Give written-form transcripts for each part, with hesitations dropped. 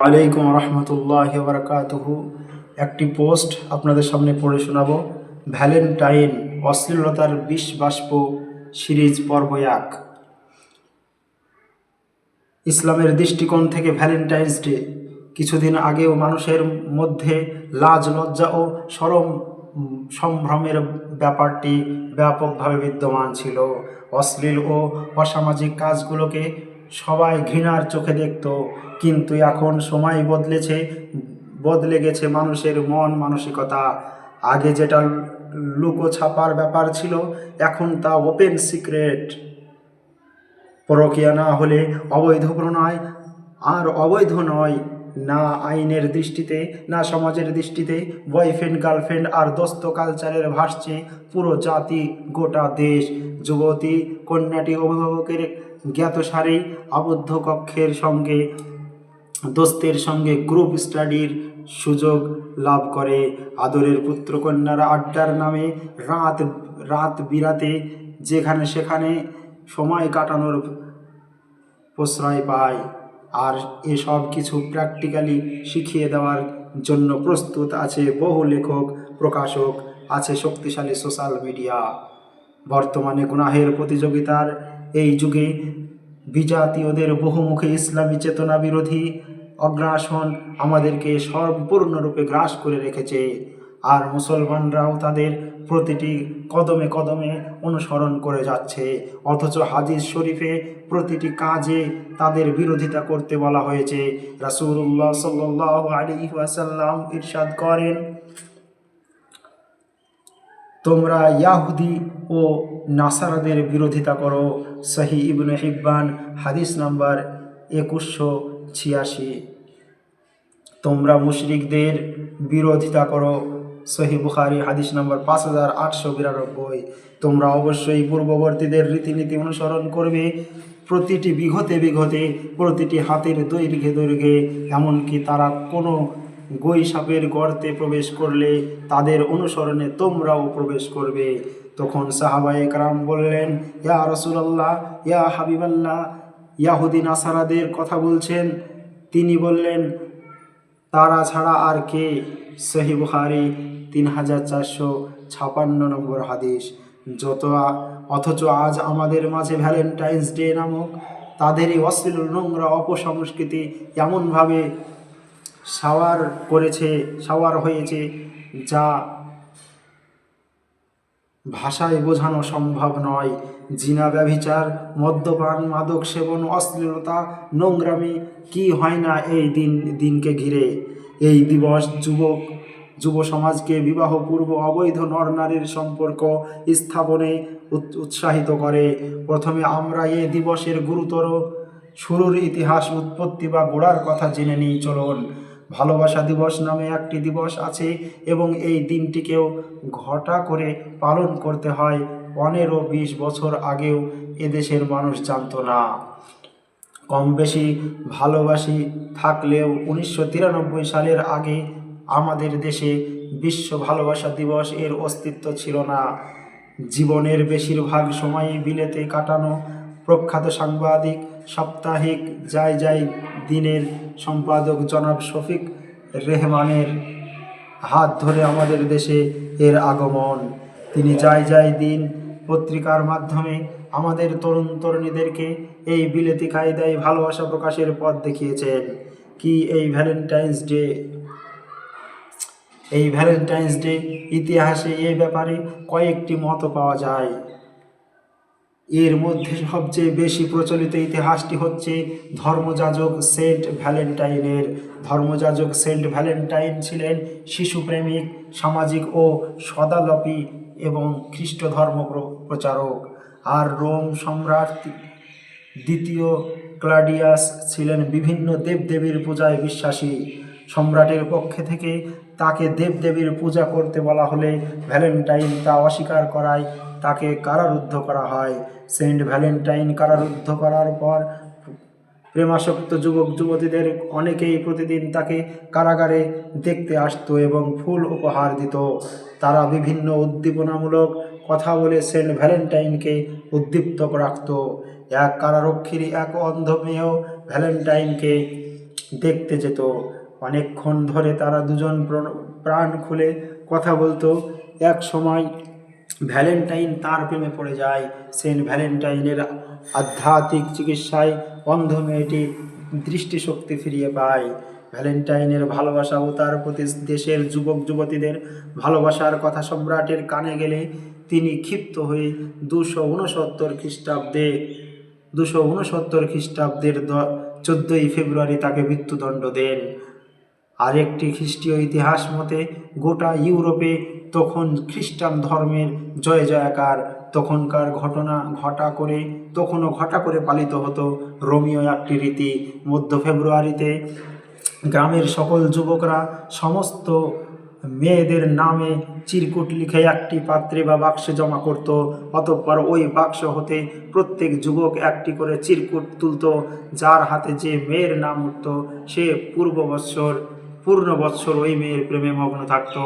আলাইকুম রহমতুল্লাহি ওয়া বারাকাতুহু। একটি পোস্ট আপনাদের সামনে পড়ে শোনাবো। ভ্যালেন্টাইন অশ্লীলতার বিষ বাষ্প সিরিজ পর্ব 1। ইসলামের দৃষ্টিকোণ থেকে ভ্যালেন্টাইন্স ডে কিছুদিন আগেও মানুষের মধ্যে লাজ লজ্জা ও সম্ভ্রমের ব্যাপারটি ব্যাপকভাবে বিদ্যমান ছিল। অশ্লীল ও অসামাজিক কাজগুলোকে সবাই ঘৃণার চোখে দেখত, কিন্তু এখন সময় বদলে গেছে মানুষের মন মানসিকতা। আগে যেটা লুকোছাপার ব্যাপার ছিল, এখন তা ওপেন সিক্রেট। পরকীয়া না হলে অবৈধ প্রণয় আর অবৈধ নয়, না আইনের দৃষ্টিতে না সমাজের দৃষ্টিতে। বয়ফ্রেন্ড গার্লফ্রেন্ড আর দোস্ত কালচারের ভাসছে পুরো জাতি, গোটা দেশ। যুবতী কন্যাটি অভিভাবকের জ্ঞাতসারে আবদ্ধ কক্ষের সঙ্গে দোস্তের সঙ্গে গ্রুপ স্টাডির সুযোগ লাভ করে। আদরের পুত্রকন্যারা আড্ডার নামে রাত রাত বিরাতে যেখানে সেখানে সময় কাটানোর প্রশ্রয় পায়। আর এসব কিছু প্র্যাকটিক্যালি শিখিয়ে দেওয়ার জন্য প্রস্তুত আছে বহু লেখক প্রকাশক, আছে শক্তিশালী সোশ্যাল মিডিয়া। বর্তমানে গুনাহের প্রতিযোগিতার এই যুগে বিজাতীয়দের বহুমুখী ইসলামী চেতনা বিরোধী অগ্রাসন আমাদেরকে সম্পূর্ণরূপে গ্রাস করে রেখেছে। আর মুসলমানরাও তাদের প্রতিটি কদমে কদমে অনুসরণ করে যাচ্ছে, অথচ হাদিস শরীফে প্রতিটি কাজে তাদের বিরোধিতা করতে বলা হয়েছে। রাসূলুল্লাহ সাল্লাল্লাহু আলাইহি ওয়াসাল্লাম ইরশাদ করেন, তোমরা ইয়াহুদি ও নাসারাদের বিরোধিতা করো। সহিহ ইবনে হিব্বান হাদিস নাম্বার 2186। তোমরা মুশরিকদের বিরোধিতা করো। সহিহ বুখারী হাদিস নাম্বার 5892। তোমরা অবশ্যই পূর্ববর্তীদের রীতিনীতি অনুসরণ করবে, প্রতিটি বিঘতে বিঘতে, প্রতিটি হাতের দৈর্ঘ্যে দৈর্ঘ্যে। এমনকি তারা কোনো সাপের গর্তে প্রবেশ করলে তাদের অনুসরণে তোমরাও প্রবেশ করবে। তখন সাহাবায়ে কেরাম বললেন, ইয়া রাসূলুল্লাহ, ইয়া হাবিবাল্লাহ, ইয়াহুদি নাসারাদের কথা বলছেন? তিনি বললেন, তারা ছাড়া আর কে? সহিহ বুখারী 3456 নম্বর হাদিস। অথচ আজ আমাদের মাঝে ভ্যালেন্টাইন্স ডে নামক তাদেরই অশ্লীল নোংরা অপসংস্কৃতি এমনভাবে সাওয়ার হয়েছে যা ভাষায় বোঝানো সম্ভব নয়। জিনা, ব্যভিচার, মদ্যপান, মাদক সেবন, অশ্লীলতা, নোংরামি, কি হয় না এই দিনকে ঘিরে। এই দিবস যুব সমাজকে বিবাহপূর্ব অবৈধ নরনারীর সম্পর্ক স্থাপনে উৎসাহিত করে। প্রথমে আমরা এ দিবসের গুরুতর শুরুর ইতিহাস, উৎপত্তি বা গোড়ার কথা জেনে নিই চলুন। ভালোবাসা দিবস নামে একটি দিবস আছে এবং এই দিনটিকেও ঘটা করে পালন করতে হয়। 15-20 বছর আগেও এদেশের মানুষ জানত না। কম বেশি ভালোবাসি থাকলেও 1993 সালের আগে আমাদের দেশে বিশ্ব ভালোবাসা দিবস এর অস্তিত্ব ছিল না। জীবনের বেশিরভাগ সময়ই বিলেতে কাটানো প্রখ্যাত সাংবাদিক, সাপ্তাহিক যাই দিনের সম্পাদক জনাব শফিক রেহমানের হাত ধরে আমাদের দেশে এর আগমন। তিনি যাই দিন পত্রিকার মাধ্যমে আমাদের তরুণ তরুণীদেরকে এই বিলেতি কায়দায় ভালোবাসা প্রকাশের পথ দেখিয়েছেন। কি এই ভ্যালেন্টাইন্স ডে ইতিহাসে এ ব্যাপারে কয়েকটি মত পাওয়া যায়। এর মধ্যে সবচেয়ে বেশি প্রচলিত ইতিহাসটি হচ্ছে ধর্মযাজক সেন্ট ভ্যালেন্টাইনের। ধর্মযাজক সেন্ট ভ্যালেন্টাইন ছিলেন শিশুপ্রেমিক, সামাজিক ও সদালপী এবং খ্রিস্ট ধর্ম প্রচারক। আর রোম সম্রাট দ্বিতীয় ক্লাডিয়াস ছিলেন বিভিন্ন দেবদেবীর পূজায় বিশ্বাসী। সম্রাটের পক্ষ থেকে তাকে দেবদেবীর পূজা করতে বলা হলে ভ্যালেন্টাইন তা অস্বীকার করায় তাকে কারারুদ্ধ করা হয়। সেন্ট ভ্যালেন্টাইন কারারুদ্ধ করার পর প্রেমাসক্ত যুবক যুবতীদের অনেকেই প্রতিদিন তাকে কারাগারে দেখতে আসতো এবং ফুল উপহার দিত। তারা বিভিন্ন উদ্দীপনামূলক কথা বলে সেন্ট ভ্যালেন্টাইনকে উদ্দীপ্ত রাখত। এক কারারক্ষীর এক অন্ধ মেয়েও ভ্যালেন্টাইনকে দেখতে যেত। অনেকক্ষণ ধরে তারা দুজন প্রাণ খুলে কথা বলতো। এক সময় ভ্যালেন্টাইন তার প্রেমে পড়ে যায়। সেন্ট ভ্যালেন্টাইনের আধ্যাত্মিক চিকিৎসায় অন্ধ মেয়েটি দৃষ্টিশক্তি ফিরিয়ে পায়। ভ্যালেন্টাইনের ভালোবাসা ও তার প্রতি দেশের যুবক যুবতীদের ভালোবাসার কথা সম্রাটের কানে গেলে তিনি ক্ষিপ্ত হয়ে 269 খ্রিস্টাব্দের 14ই ফেব্রুয়ারি তাকে মৃত্যুদণ্ড দেন। আরেকটি খ্রিস্টীয় ইতিহাস মতে গোটা ইউরোপে তখন খ্রিস্টান ধর্মের জয় জয়কার। তখনও ঘটা করে পালিত হতো রোমীয় একটি রীতি। মধ্য ফেব্রুয়ারিতে গ্রামের সকল যুবকরা সমস্ত মেয়েদের নামে চিরকুট লিখে একটি পাত্রে বা বাক্সে জমা করত। অতঃপর ওই বাক্স হতে প্রত্যেক যুবক একটি করে চিরকুট তুলত। যার হাতে যে মেয়ের নাম উঠত সে পূর্ণ বৎসর ওই মেয়ের প্রেমে মগ্ন থাকত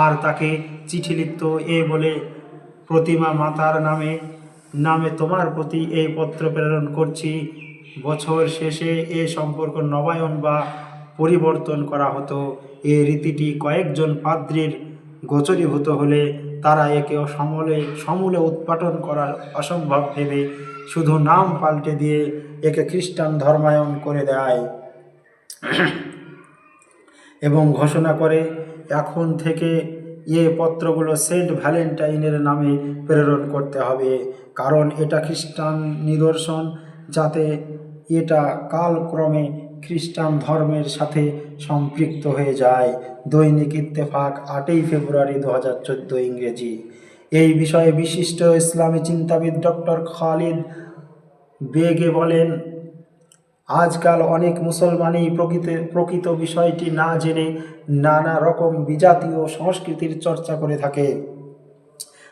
আর তাকে চিঠি লিখত এ বলে, প্রতিমা মাতার নামে তোমার প্রতি এই পত্র প্রেরণ করছি। বছর শেষে এ সম্পর্ক নবায়ন বা পরিবর্তন করা হতো। এই রীতিটি কয়েকজন পাদ্রীর গোচরীভূত হলে তারা একে সমূলে উৎপাটন করার অসম্ভব ভেবে শুধু নাম পাল্টে দিয়ে একে খ্রিস্টান ধর্মায়ন করে দেয় এবং ঘোষণা করে এখন থেকে এ পত্রগুলো সেন্ট ভ্যালেন্টাইনের নামে প্রেরণ করতে হবে, কারণ এটা খ্রিস্টান নিদর্শন, যাতে এটা কালক্রমে খ্রিস্টান ধর্মের সাথে সম্পৃক্ত হয়ে যায়। দৈনিক ইত্তেফাক 8ই ফেব্রুয়ারি 2014 ইংরেজি। এই বিষয়ে বিশিষ্ট ইসলামী চিন্তাবিদ ডক্টর খালিদ বেগে বলেন, আজকাল অনেক মুসলমানই প্রকৃত বিষয়টি না জেনে নানা রকম বিজাতীয় সংস্কৃতির চর্চা করে থাকে।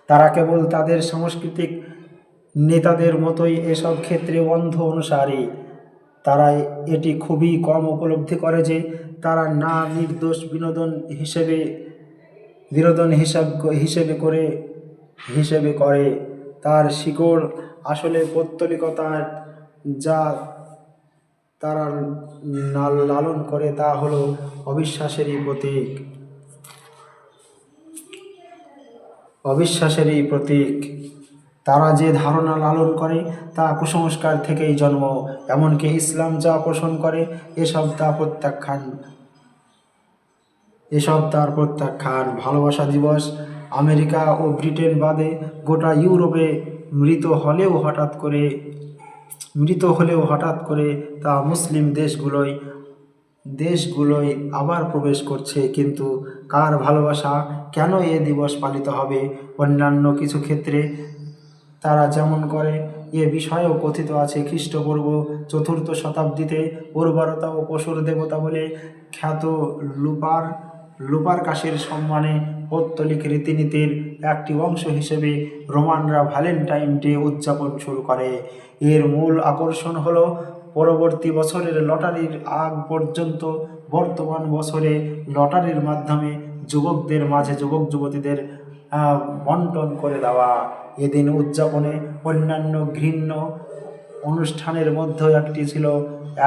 তারা কেবল তাদের সাংস্কৃতিক নেতাদের মতোই এসব ক্ষেত্রে অন্ধ অনুসারী। তারা এটি খুবই কম উপলব্ধি করে যে তারা না নির্দোষ বিনোদন হিসেবে করে তার শিকড় আসলে পৌত্তলিকতার। যা তারা লালন করে তা হলো অবিশ্বাসেরই প্রতীক। তারা যে ধারণা লালন করে তা কুসংস্কার থেকেই জন্ম। এমনকি ইসলাম যা পোষণ করে এসব তার প্রত্যাখ্যান। ভালোবাসা দিবস আমেরিকা ও ব্রিটেন বাদে গোটা ইউরোপে মৃত হলেও হঠাৎ করে তা মুসলিম দেশগুলোয় আবার প্রবেশ করছে। কিন্তু কার ভালোবাসা কেন এ দিবস পালিত হবে? অন্যান্য কিছু ক্ষেত্রে তারা যেমন করে এ বিষয়েও কথিত আছে। খ্রিস্টপূর্ব 4th শতাব্দীতে উর্বরতা ও পশুর দেবতা বলে খ্যাত লুপারকাসের সম্মানে পৌত্তলিক রীতিনীতির একটি অংশ হিসেবে রোমানরা ভ্যালেন্টাইন ডে উদযাপন শুরু করে। এর মূল আকর্ষণ হলো পরবর্তী বছরের লটারির আগ পর্যন্ত বর্তমান বছরে লটারির মাধ্যমে যুবকদের মাঝে যুবক যুবতীদের বন্টন করে দেওয়া। এদিন উদযাপনে অন্যান্য ঘৃণ্য অনুষ্ঠানের মধ্যে একটি ছিল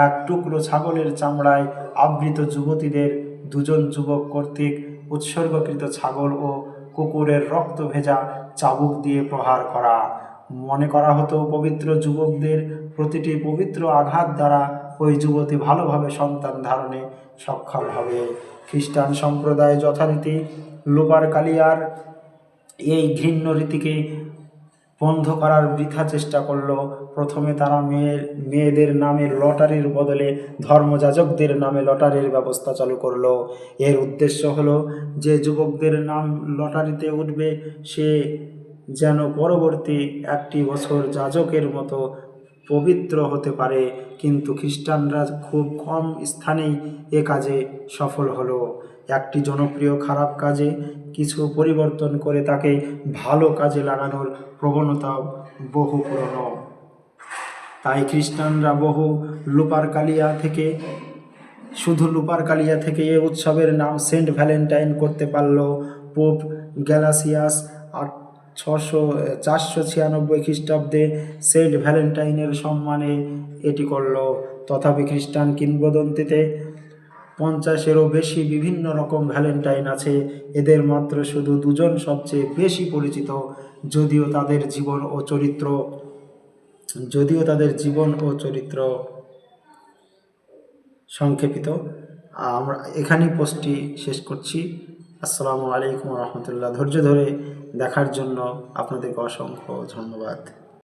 এক টুকরো ছাগলের চামড়ায় আবৃত যুবতীদের 2জন যুবক কর্তৃক উৎসর্গকৃত ছাগল ও কুকুরের রক্ত ভেজা চাবুক দিয়ে প্রহার করা। মনে করা হতো পবিত্র যুবকদের প্রতিটি পবিত্র আঘাত দ্বারা ওই যুবতী ভালোভাবে সন্তান ধারণে সক্ষম হবে। খ্রিস্টান সম্প্রদায় যথারীতি লুপারকালিয়ার এই ঘৃণ্য রীতিকে বন্ধ করার বৃথা চেষ্টা করল। প্রথমে তারা মেয়েদের নামে লটারির বদলে ধর্মযাজকদের নামে লটারির ব্যবস্থা চালু করল। এর উদ্দেশ্য হলো যে যুবকদের নাম লটারিতে উঠবে সে যেন পরবর্তী একটি বছর যাজকের মতো পবিত্র হতে পারে। কিন্তু খ্রিস্টানরা খুব কম স্থানেই এ কাজে সফল হলো। একটি জনপ্রিয় খারাপ কাজে কিছু পরিবর্তন করে তাকে ভালো কাজে লাগানোর প্রবণতা বহু পুরনো। তাই খ্রিস্টানরা শুধু লুপারকালিয়া থেকে এ উৎসবের নাম সেন্ট ভ্যালেন্টাইন করতে পারল। পোপ গ্যালাসিয়াস 496 খ্রিস্টাব্দে সেন্ট ভ্যালেন্টাইনের সম্মানে এটি করল। তথাপি খ্রিস্টান কিংবদন্তিতে 50-এরও বেশি বিভিন্ন রকম ভ্যালেন্টাইন আছে। এদের মাত্র শুধু দুজন সবচেয়ে বেশি পরিচিত, যদিও তাদের জীবন ও চরিত্র সংক্ষেপিত। আমরা এখানেই পোস্টটি শেষ করছি। আসসালামু আলাইকুম রহমতুল্লাহ। ধৈর্য ধরে দেখার জন্য আপনাদেরকে অসংখ্য ধন্যবাদ।